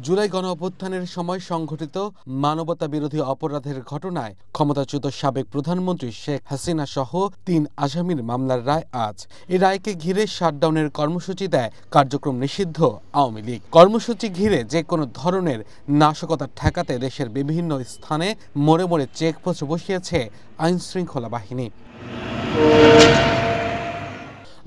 জুলাই গণঅভ্যুত্থানের সময় সংঘটিত মানবতা বিরোধী অপরাধের ঘটনায় ক্ষমতাচ্যুত সাবেক প্রধানমন্ত্রী শেখ হাসিনা সহ ৩ আসামির মামলার রায় আজ। এই রায়কে ঘিরে শাটডাউনের কর্মসূচি দেয় কার্যক্রম নিষিদ্ধ আওয়ামী লীগ। কর্মসূচি ঘিরে যে কোনো ধরনের নাশকতা ঠেকাতে দেশের বিভিন্ন স্থানে মোড়ে মোড়ে চেকপোস্ট বসিয়েছে আইনশৃঙ্খলা বাহিনী।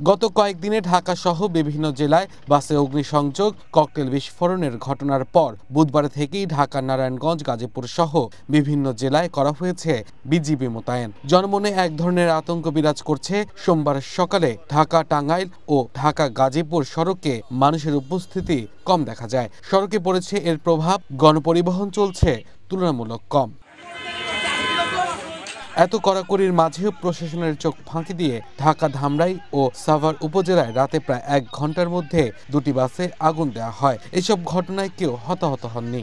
গত কয়েকদিনে ঢাকা সহ বিভিন্ন জেলায় বাসে অগ্নিসংযোগ, ককটেল বিস্ফোরণের ঘটনার পর বুধবার থেকেই ঢাকা, নারায়ণগঞ্জ, গাজীপুর সহ বিভিন্ন জেলায় করা হয়েছে বিজিবি মোতায়েন। জনমনে এক ধরনের আতঙ্ক বিরাজ করছে। সোমবার সকালে ঢাকা, টাঙ্গাইল ও ঢাকা গাজীপুর সড়কে মানুষের উপস্থিতি কম দেখা যায়। সড়কে পড়েছে এর প্রভাব। গণপরিবহন চলছে তুলনামূলক কম। এত কড়াকড়ির মাঝেও প্রশাসনের চোখ ফাঁকি দিয়ে ঢাকা, ধামরাই ও সাভার উপজেলায় রাতে প্রায় ১ ঘন্টার মধ্যে ২টি বাসে আগুন দেওয়া হয়। এসব ঘটনায় কেউ হতাহত হননি।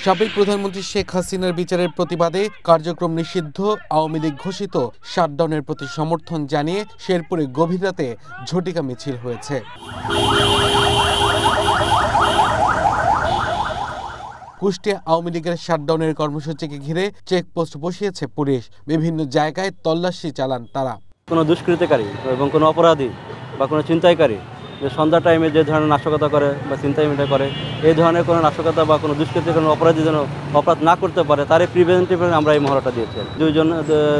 সাবেক প্রধানমন্ত্রী শেখ হাসিনার বিচারের প্রতিবাদে কার্যক্রম নিষিদ্ধ আওয়ামী লীগ ঘোষিত শাটডাউনের প্রতি সমর্থন জানিয়ে শেরপুরে গভীর রাতে ঝটিকা মিছিল হয়েছে। কুষ্টিয়া আওয়ামী লীগের শাটডাউনের কর্মসূচিকে ঘিরে চেকপোস্ট বসিয়েছে পুলিশ। বিভিন্ন জায়গায় তল্লাশি চালান তারা। কোনো দুষ্কৃতকারী এবং কোনো অপরাধী বা কোনো ছিনতাইকারী যে সন্ধ্যা টাইমে যে ধরনের নাশকতা করে বা ছিনতাইটা করে, এই ধরনের কোনো নাশকতা বা কোনো দুষ্কৃতি কোনো অপরাধী যেন অপরাধ না করতে পারে, তারই প্রিভেন্টিভ আমরা এই মহড়াটা দিয়েছি। দুইজন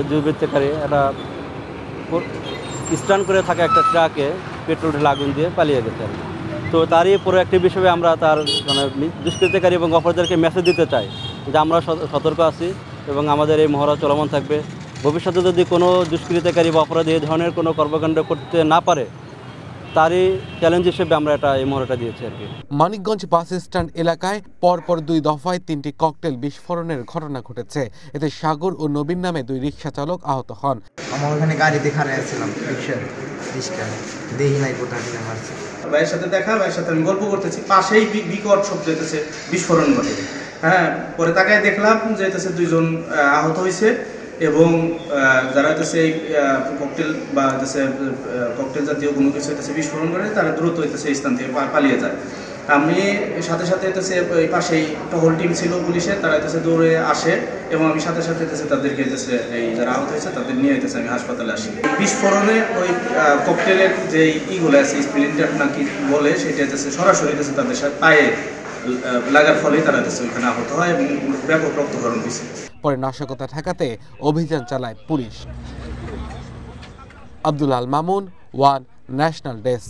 দুর্বৃত্তকারী একটা স্ট্যান্ড করে থাকা একটা ট্রাকে পেট্রোল ঢেলে আগুন দিয়ে পালিয়ে গেছেন। তো তারই প্রোঅ্যাক্টিভ হিসেবে আমরা তার মানে দুষ্কৃতিকারী এবং অপরাধীদেরকে মেসেজ দিতে চাই যে আমরা সতর্ক আছি এবং আমাদের এই মহড়া চলমান থাকবে। ভবিষ্যতে যদি কোনো দুষ্কৃতিকারী বা অপরাধী এই ধরনের কোনো কর্মকাণ্ড করতে না পারে, তারই চ্যালেঞ্জ হিসেবে আমরা এই মহড়াটা দিয়েছি আর কি। মানিকগঞ্জ বাস স্ট্যান্ড এলাকায় পরপর ২ দফায় ৩টি ককটেল বিস্ফোরণের ঘটনা ঘটেছে। এতে সাগর ও নবীন নামে 2 রিকশা চালক আহত হন। আমার ওখানে গাড়িতে খাড়ায় ছিলাম, রিকশা দেখি নাই কোথা থেকে মারছে। ভাইয়ের সাথে দেখা, ভাইয়ের সাথে আমি গল্প করতেছি, পাশেই বিকট শব্দ হইতেছে, বিস্ফোরণ ঘটে। পরে তাকায় দেখলাম যে হইতেছে 2 জন আহত হয়েছে এবং যারা হইতেছে এই ককটেল বা হইতেছে ককটেল জাতীয় কোনো কিছু হইতেছে বিস্ফোরণ করে, তারা দ্রুত হইতেছে এই স্থান থেকে পালিয়ে যায়। আমি সাথে সাথে হইতেছে এই পাশেই টহল টিম ছিল পুলিশের, তারা হইতেছে দৌড়ে আসে এবং আমি সাথে সাথে হইতেছে তাদেরকে হইতেছে এই যারা আহত হয়েছে তাদের নিয়ে হইতেছে আমি হাসপাতালে আসি। বিস্ফোরণে ওই ককটেলের যে ইগুলো আছে, স্প্লিন্টার নাকি বলে, সেটা হইতেছে সরাসরি হইতেছে তাদের সাথে পায়ে লাগার ফলে তারা হইতেছে ওইখানে আহত হয় এবং ব্যাপক রক্তক্ষরণ হয়েছে। পরে নাশকতা ঠেকাতে অভিযান চালায় police. Abdul Al Mamun, one national desk.